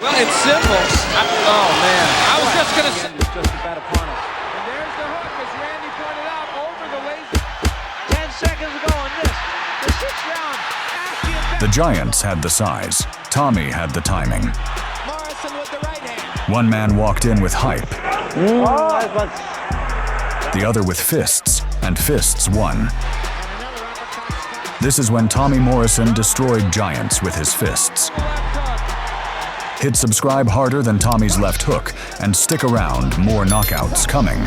Well, it's simple. Oh, man. I was just going to say. Just about upon him. And there's the hook, as Randy pointed out, over the lazy. 10 seconds ago on this. The sixth round. The Giants had the size. Tommy had the timing. Morrison with the right hand. One man walked in with hype. The other with fists, and fists won. This is when Tommy Morrison destroyed Giants with his fists. Hit subscribe harder than Tommy's left hook, and stick around, more knockouts coming.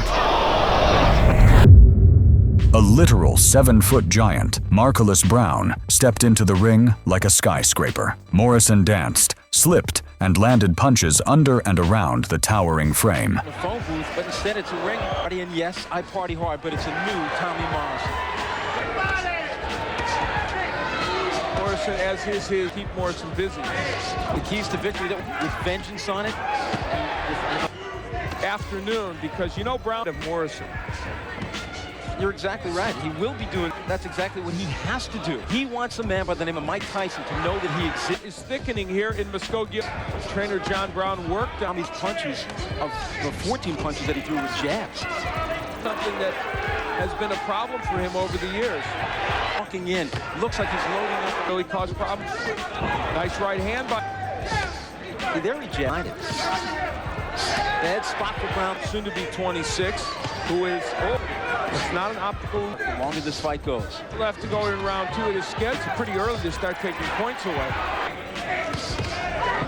A literal 7-foot giant, Marcellus Brown, stepped into the ring like a skyscraper. Morrison danced, slipped, and landed punches under and around the towering frame. The phone booth, but instead it's a ring party, and yes, I party hard, but it's a new Tommy Morrison. Morrison, as his keep Morrison busy. The keys to victory with vengeance on it. Afternoon, because you know Brown of Morrison. You're exactly right. He will be doing, that's exactly what he has to do. He wants a man by the name of Mike Tyson to know that he exists. Is thickening here in Muskogee. Trainer John Brown worked on These punches, of the 14 punches that he threw with jabs. something that has been a problem for him over the years. Walking in, looks like he's loading up. Really caused problems. Nice right hand by. See, there he jabbed it. Bad spot for Brown. Soon to be 26, who is, it's not an optical. The longer this fight goes. Left to go in round 2 of his schedule. Pretty early to start taking points away.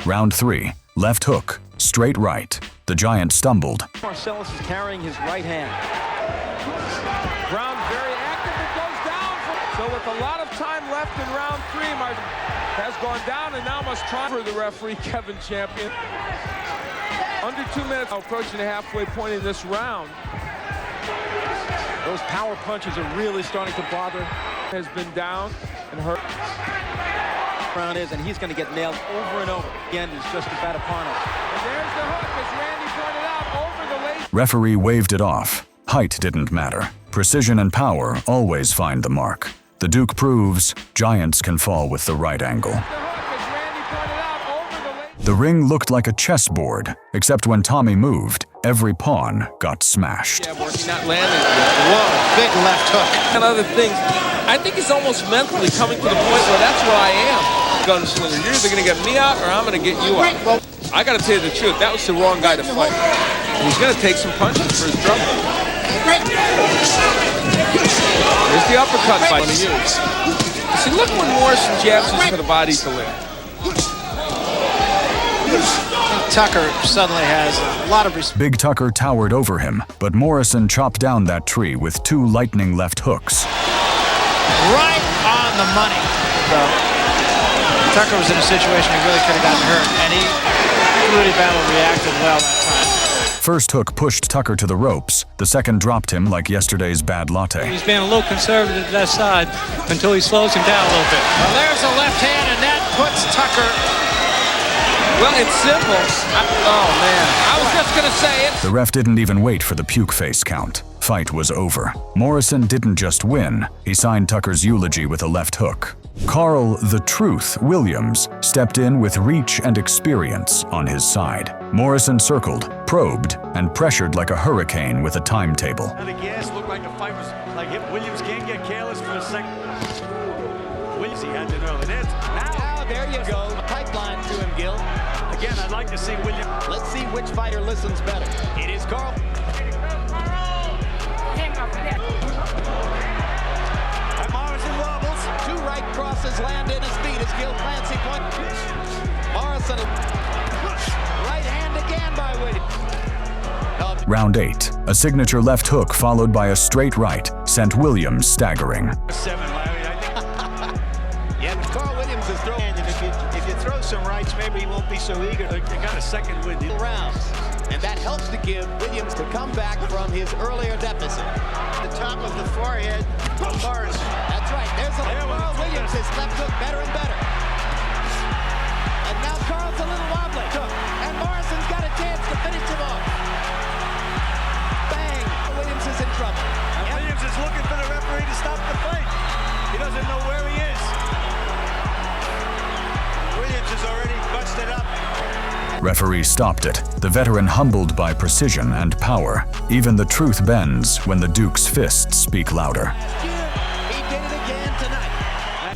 Round 3, left hook, straight right. The Giant stumbled. Marcellus is carrying his right hand. Brown very active, it goes down. So with a lot of time left in round 3, Martin has gone down and now must try for the referee, Kevin Champion. Under 2 minutes, approaching the halfway point in this round. Those power punches are really starting to bother. Has been down and hurt. Brown is, and he's going to get nailed over and over. The end is just about upon him. And there's the hook, as Randy pointed out, over the lace. Referee waved it off. Height didn't matter. Precision and power always find the mark. The Duke proves Giants can fall with the right angle. The hook, as Randy pointed out, over the lace. The ring looked like a chessboard, except when Tommy moved, every pawn got smashed. Yeah, working, not landing. Whoa, Big left hook. and other things. I think he's almost mentally coming to the point where that's where I am. Gunslinger, you're either going to get me out or I'm going to get you out. Well, I got to tell you the truth, that was the wrong guy to fight. He's going to take some punches for his trouble. Here's the uppercut fight to use. See, look when Morrison jabs is for the body to land. Tucker suddenly has a lot of respect. Big Tucker towered over him, but Morrison chopped down that tree with 2 lightning left hooks. Right on the money. So Tucker was in a situation he really could have gotten hurt, and Rudy Battle reacted well that time. First hook pushed Tucker to the ropes. The second dropped him like yesterday's bad latte. He's being a little conservative to that side until he slows him down a little bit. Well, there's a left hand, and that puts Tucker. Well, it's simple. Oh, man. I was just going to say it. The ref didn't even wait for the puke face count. Fight was over. Morrison didn't just win, he signed Tucker's eulogy with a left hook. Carl "The Truth" Williams stepped in with reach and experience on his side. Morrison circled, probed, and pressured like a hurricane with a timetable. The gas looked like the fight was like him. Williams can't get careless for a second. Williams, he had to know. And now, There you go. Pipeline to him, Gil. again, I'd like to see Williams. Let's see which fighter listens better. It is Carl. And Morrison wobbles. 2 right crosses land in his feet as Gil Clancy point. Morrison. Right hand again by Williams. Round 8, a signature left hook followed by a straight right sent Williams staggering. 7, Larry. I think. Yeah, Carl Williams is throwing. And if you throw some rights, maybe he won't be so eager. They got a second win. Rounds. And that helps to give Williams to come back from his earlier deficit. The top of the forehead of Morrison. That's right. There's a Carl Williams, his left hook better and better. And now Carl's a little wobbly. And Morrison's got a chance to finish him off. Bang! Williams is in trouble. And Williams is looking for the referee to stop the fight. He doesn't know where he is. Williams is already busted up. Referee stopped it, the veteran humbled by precision and power. Even the truth bends when the Duke's fists speak louder.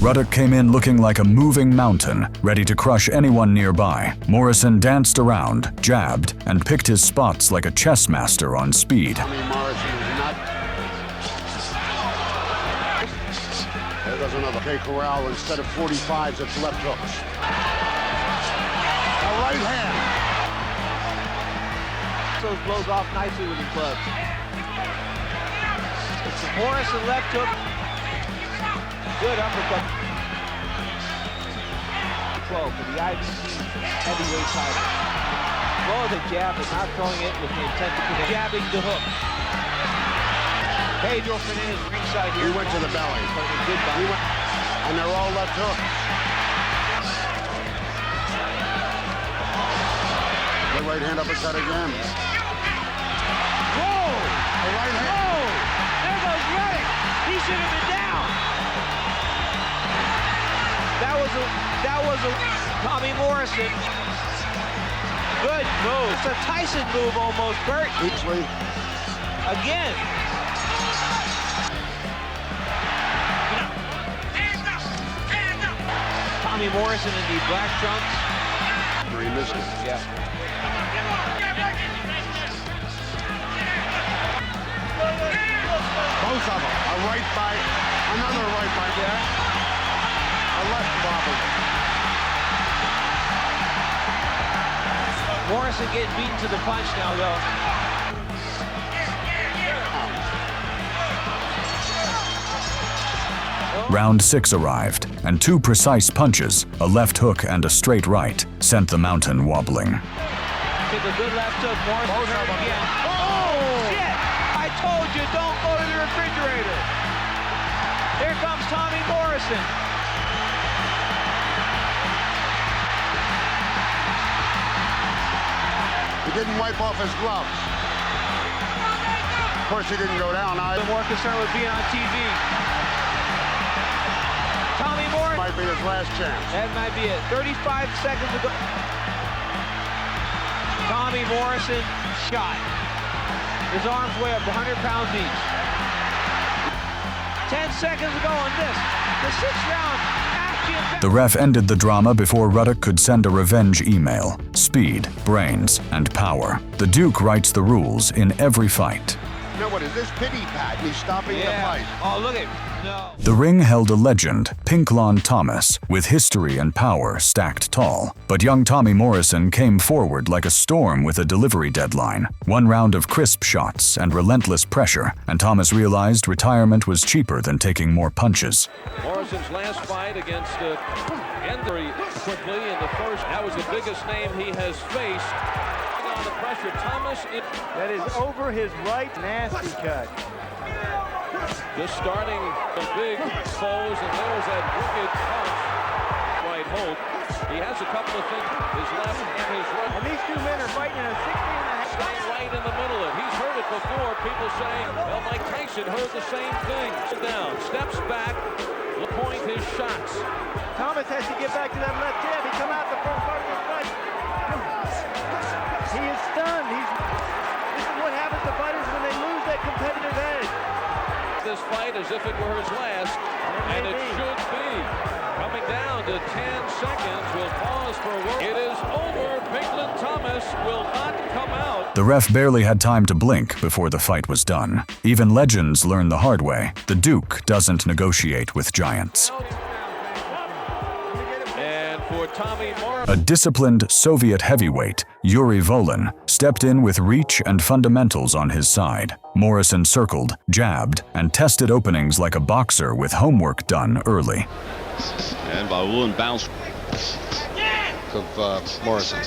Ruddock came in looking like a moving mountain, ready to crush anyone nearby. Morrison danced around, jabbed, and picked his spots like a chess master on speed. Morrison is not. There goes another. Okay, Corral, instead of 45s, it's left hooks. A right hand. Those blows off nicely with his clubs. It's Morrison left hook. Good uppercut. 12 for the IBC heavyweight title. Well, the jab, but not throwing it with the intent to connect. Jabbing the hook. Pedro Fernandez ringside here. He went to the belly. Good body. And they're all left hooks. The right hand uppercut again. Whoa! The right hand. Whoa! There goes Ruddock. He should have been down. That was a Tommy Morrison. Good move. It's a Tyson move almost, Bert. Eachly. Again. Tommy Morrison in the black trunks. He missed it. Yeah. Both of them. A right bite, another right bite there. A left bobble. Morrison getting beaten to the punch now, though. Round 6 arrived, and 2 precise punches, a left hook and a straight right, sent the mountain wobbling. Took a good left hook, Morrison hurt again. Oh, shit! I told you, don't go to the refrigerator. Here comes Tommy Morrison. He didn't wipe off his gloves. Of course, he didn't go down either. More concerned with being on TV. Tommy Morrison. Might be his last chance. That might be it. 35 seconds ago. Tommy Morrison shot. His arms weigh up 100 pounds each. 10 seconds ago on this. The 6th round. The ref ended the drama before Ruddock could send a revenge email. Speed, brains, and power. The Duke writes the rules in every fight. You know what is this? Pity pat. He's stopping the fight. Oh, look at no. The ring held a legend, Pinklon Thomas, with history and power stacked tall. But young Tommy Morrison came forward like a storm with a delivery deadline. 1 round of crisp shots and relentless pressure, and Thomas realized retirement was cheaper than taking more punches. Morrison's last fight against Endry quickly in the first. That was the biggest name he has faced. On the pressure, Thomas. That is over his right nasty cut. Just starting the big foes, and there's that wicked punch. Right hook. He has a couple of things, his left and his right. And these two men are fighting in a 16.5. Staying right in the middle of it. He's heard it before. People saying, well, Mike Tyson heard the same thing. Down, steps back, point his shots. Thomas has to get back to that left jab. He come out the front part of his fight. He is stunned. This is what happens to fighters when they lose that competitive edge. This fight as if it were his last, and it should be. Coming down to 10 seconds, we'll pause for a word. It is over. Pinklon Thomas will not come out. The ref barely had time to blink before the fight was done. Even legends learn the hard way. The Duke doesn't negotiate with giants. And for Tommy Morrison. A disciplined Soviet heavyweight, Yuri Vaulin, stepped in with reach and fundamentals on his side. Morrison circled, jabbed, and tested openings like a boxer with homework done early. And Vaulin bounced of Morrison.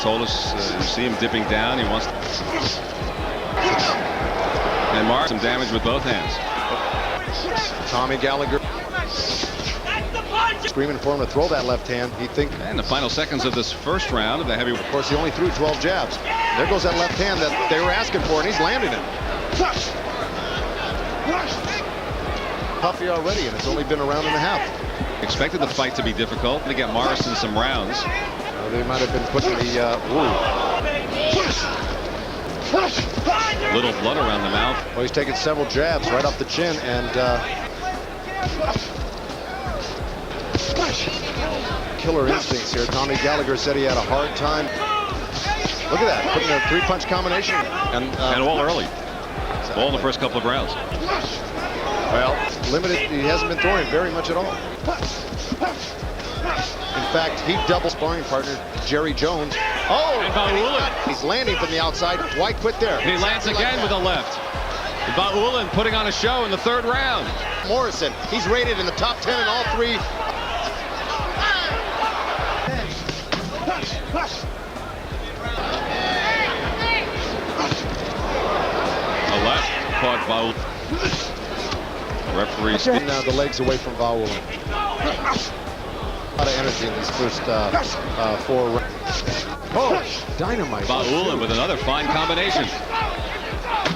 Told us, you see him dipping down. He wants to. And Mark some damage with both hands. Tommy Gallagher screaming for him to throw that left hand. He think. And the final seconds of this first round of the heavy. Of course, he only threw 12 jabs. There goes that left hand that they were asking for, and he's landing it. puffy already, and it's only been a round and a half. Expected the fight to be difficult to get Morrison some rounds. They might have been putting the Little blood around the mouth. Well, he's taking several jabs right off the chin, and killer instincts here. Tommy Gallagher said he had a hard time. Look at that, putting a three-punch combination. And all early. All in the first couple of rounds. Well, limited, he hasn't been throwing very much at all. In fact, he doubled sparring partner Jerry Jones. Oh, and Vaulin. He's landing from the outside. Why quit there? He lands again with a left. Vaulin putting on a show in the third round. Morrison, he's rated in the top 10 in all three. A left caught Vaulin. Referee spinning the legs away from Vaulin. A lot of energy in these first 4 rounds. Oh, dynamite. Vaulin with another fine combination.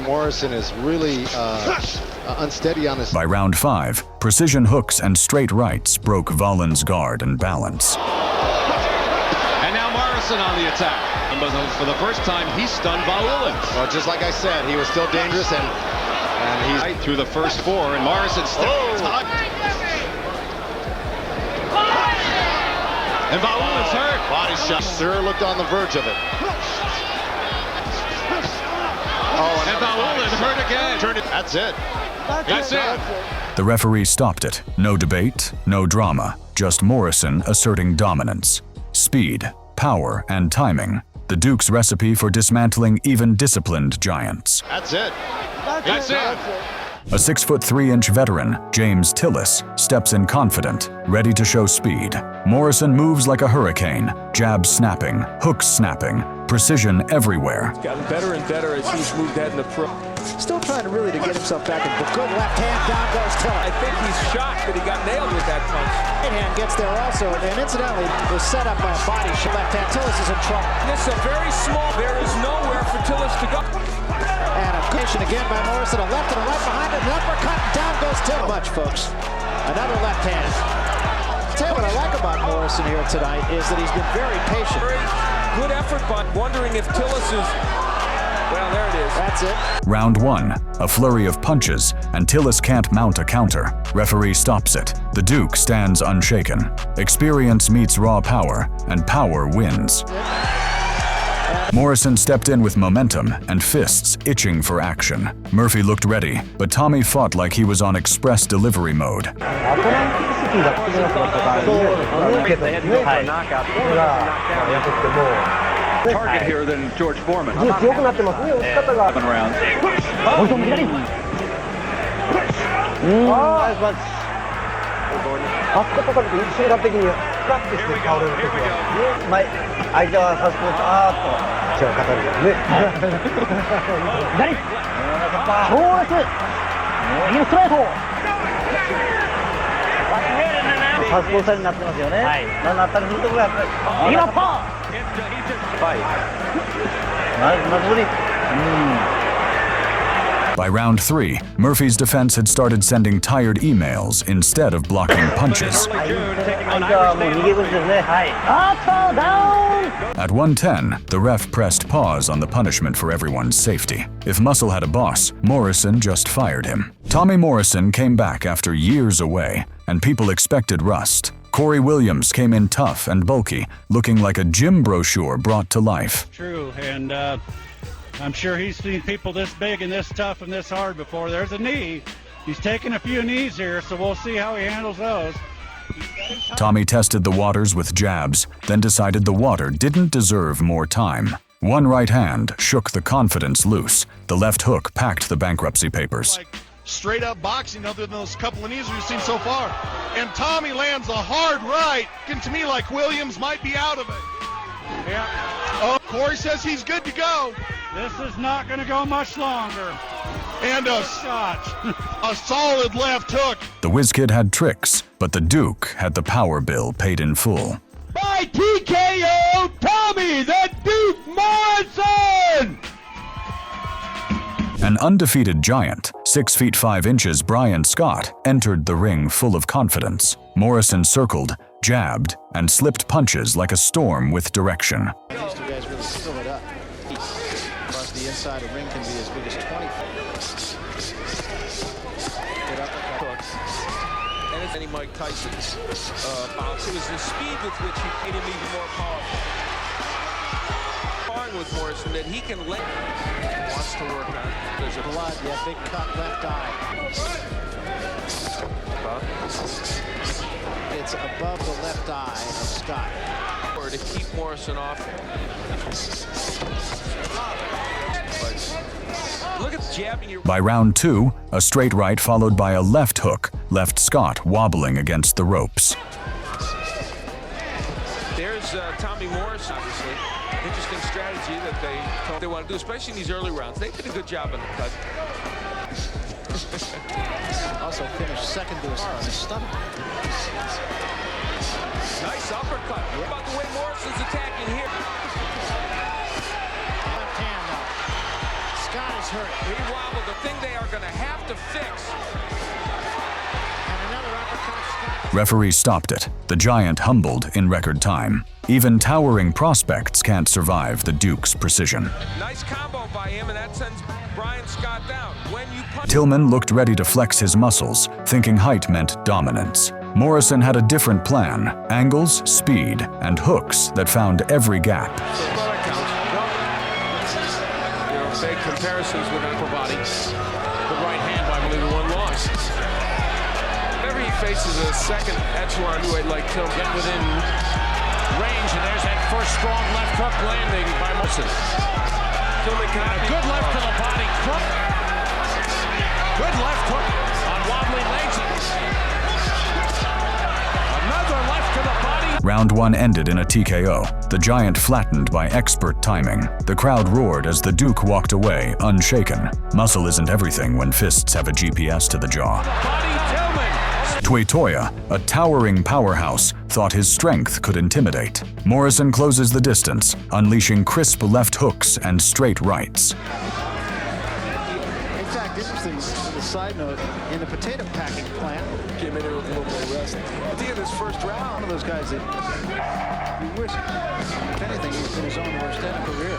Morrison is really unsteady on his... By round 5, precision hooks and straight rights broke Vaulin's guard and balance. And now Morrison on the attack. But for the first time, he stunned Vaulin. Well, just like I said, he was still dangerous, and he's right through the first 4, and Morrison still and Vaulin's hurt. Body shot. Sir looked on the verge of it. Oh, and Vaulin hurt again. That's it. That's it. The referee stopped it. No debate, no drama, just Morrison asserting dominance. Speed, power, and timing. The Duke's recipe for dismantling even disciplined giants. That's it. That's it. A 6'3" veteran, James Tillis, steps in confident, ready to show speed. Morrison moves like a hurricane, jabs snapping, hooks snapping, precision everywhere. Gotten better and better as he's moved ahead in the pro. Still trying to really to get himself back in. Good left hand, down goes Tillis. I think he's shocked that he got nailed with that punch. Right hand gets there also, and incidentally was set up by a body shot. Left hand, Tillis is in trouble. This is a very small, there is nowhere for Tillis to go. And a cushion again by Morrison, a left and a right behind it, an uppercut, down goes Tillis. Much, folks. Another left hand. I'll tell you what I like about Morrison here tonight is that he's been very patient. Very good effort, but wondering if Tillis is... Well, there it is. That's it. Round 1, a flurry of punches, and Tillis can't mount a counter. Referee stops it. The Duke stands unshaken. Experience meets raw power, and power wins. Morrison stepped in with momentum and fists itching for action. Murphy looked ready, but Tommy fought like he was on express delivery mode. Target here than George Foreman. 7 rounds. By round 3, Murphy's defense had started sending tired emails instead of blocking punches. At 110, the ref pressed pause on the punishment for everyone's safety. If Muscle had a boss, Morrison just fired him. Tommy Morrison came back after years away, and people expected rust. Corey Williams came in tough and bulky, looking like a gym brochure brought to life. True, and I'm sure he's seen people this big and this tough and this hard before. There's a knee. He's taken a few knees here, so we'll see how he handles those. Tommy tested the waters with jabs, then decided the water didn't deserve more time. One right hand shook the confidence loose. The left hook packed the bankruptcy papers. Straight up boxing other than those couple of knees we've seen so far. And Tommy lands a hard right. Looking to me like Williams might be out of it. Yeah. Oh, Corey says he's good to go. This is not going to go much longer. And a solid left hook. The Whiz Kid had tricks, but the Duke had the power bill paid in full. By TKO, Tommy the Duke Morrison! An undefeated giant, 6 feet 5 inches Bryan Scott, entered the ring full of confidence. Morrison circled, jabbed, and slipped punches like a storm with direction. These two guys really fill it up. Across the inside, a ring can be as big as 20. Get up and it's any Mike Tyson's bounce. It was the speed with which he made him even more powerful. With Morrison that he can let wants to work on. There's a blood, yeah, big cut left eye. It's above the left eye of Scott. Or to keep Morrison off. But look at jabbing your. By round 2, a straight right followed by a left hook left Scott wobbling against the ropes. There's Tommy Morrison, obviously. Interesting strategy that they want to do, especially in these early rounds. They did a good job on the cut. Also finished second to his stomach. Nice uppercut. What about the way Morrison's attacking here? Left hand now. Scott is hurt. He wobbled. The thing they are going to have to fix. And another uppercut. Scott. Referee stopped it. The giant humbled in record time. Even towering prospects can't survive the Duke's precision. Nice combo by him, and that sends Bryan Scott down. When you punch Tillman looked ready to flex his muscles, thinking height meant dominance. Morrison had a different plan: angles, speed, and hooks that found every gap. Big comparisons with upper body. The right hand by only one loss. Whenever he faces a second echelon heavyweight like Tillman, get within range, and there's that first strong left hook landing by Morrison. Tillman cannot be good left to the body. Good left hook on wobbly legs. Another left to the body. Round 1 ended in a TKO, the giant flattened by expert timing. The crowd roared as the Duke walked away, unshaken. Muscle isn't everything when fists have a GPS to the jaw. Tui Toia, a towering powerhouse, thought his strength could intimidate. Morrison closes the distance, unleashing crisp left hooks and straight rights. In fact, interesting, as a side note, in the potato packing plant, came in here with a little more rest. At the end of his first round, one of those guys that you wish, if anything, he's been his own worst career.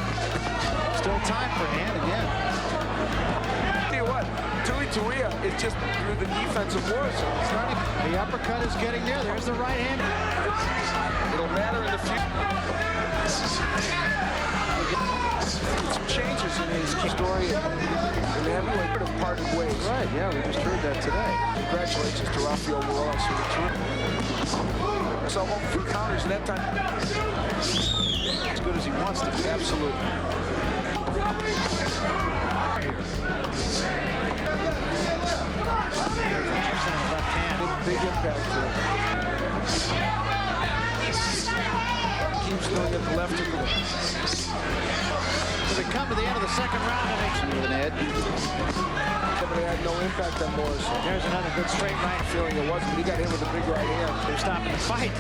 Still time for hand again. Tell you what, Tui Toia is just through the defense of Morrison. The uppercut is getting there. There's the right hand. It'll matter in the future. Some changes in his story, and they haven't have parted ways. Right, yeah, we just heard that today. Congratulations to Rafael Morales for the tour. So a few counters in that time. As good as he wants to be. Absolutely. Big impact to it. Keeps going at the left of the way. So we come to the end of the second round and it's with an head. But it had no impact on Morrison. There's another good straight right. Feeling it wasn't, but he got hit with a big right hand. They're stopping the fight.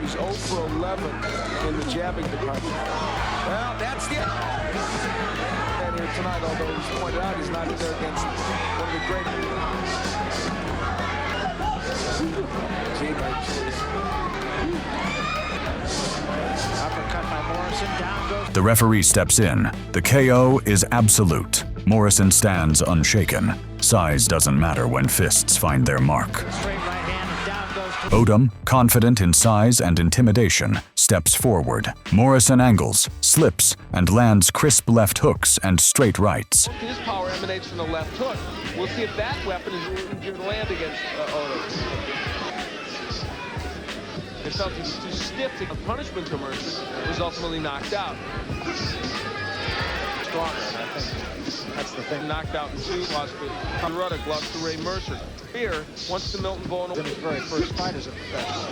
He's 0 for 11 in the jabbing department. Well, that's the and here tonight, although he's pointed out he's not in there against one of the great uppercut by Morrison. Down goes. The referee steps in. The KO is absolute. Morrison stands unshaken. Size doesn't matter when fists find their mark. Straight right hand and down goes. Odum, confident in size and intimidation, steps forward. Morrison angles, slips, and lands crisp left hooks and straight rights. His power emanates from the left hook. We'll see if that weapon is going to land against Odum. It felt he was too stiff to punishment to Morrison. Was ultimately knocked out. Stronger, and I think that's the thing. Knocked out in 2, lost to Ruddock, lost to Ray Mercer. Here, once the Milton Vaulin in his very first fight as a professional.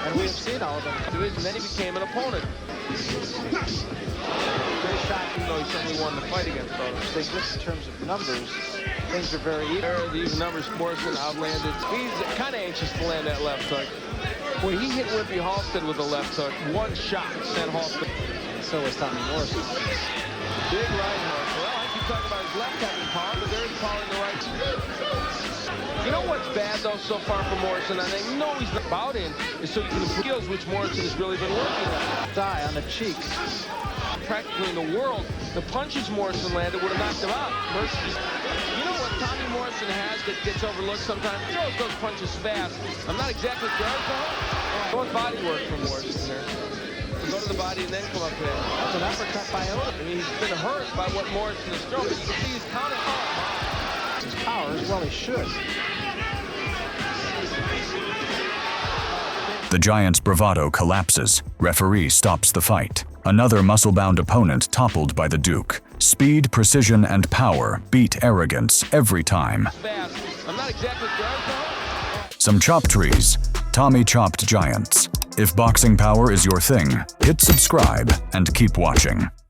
And we have seen all of them. And then he became an opponent. Great shot, even though he certainly won the fight against Odum. They just in terms of numbers, things are very even. The even numbers, Morrison outlanded. He's kind of anxious to land that left hook. Well, he hit Wimpy Halstead with a left hook. One shot sent Halstead. So was Tommy Morrison. Big right hook. Well, I talking about his left having power, but there is power in the right. You know what's bad, though, so far for Morrison, and I know he's not about in, is so you can improve skills, which Morrison has really been working on. Die on the cheek. Practically in the world, the punches Morrison landed would have knocked him out. You know what Tommy Morrison has that gets overlooked sometimes? He throws those punches fast. I'm not exactly sure. Going body work from Morrison here. To go to the body and then come up there. That's an uppercut by Odum. I mean, he's been hurt by what Morrison has thrown, but you can see he's counting off. His power as well he should. The Giant's bravado collapses. Referee stops the fight. Another muscle-bound opponent toppled by the Duke. Speed, precision, and power beat arrogance every time. Fast. I'm not exactly sure. Some chop trees. Tommy chopped giants. If boxing power is your thing, hit subscribe and keep watching.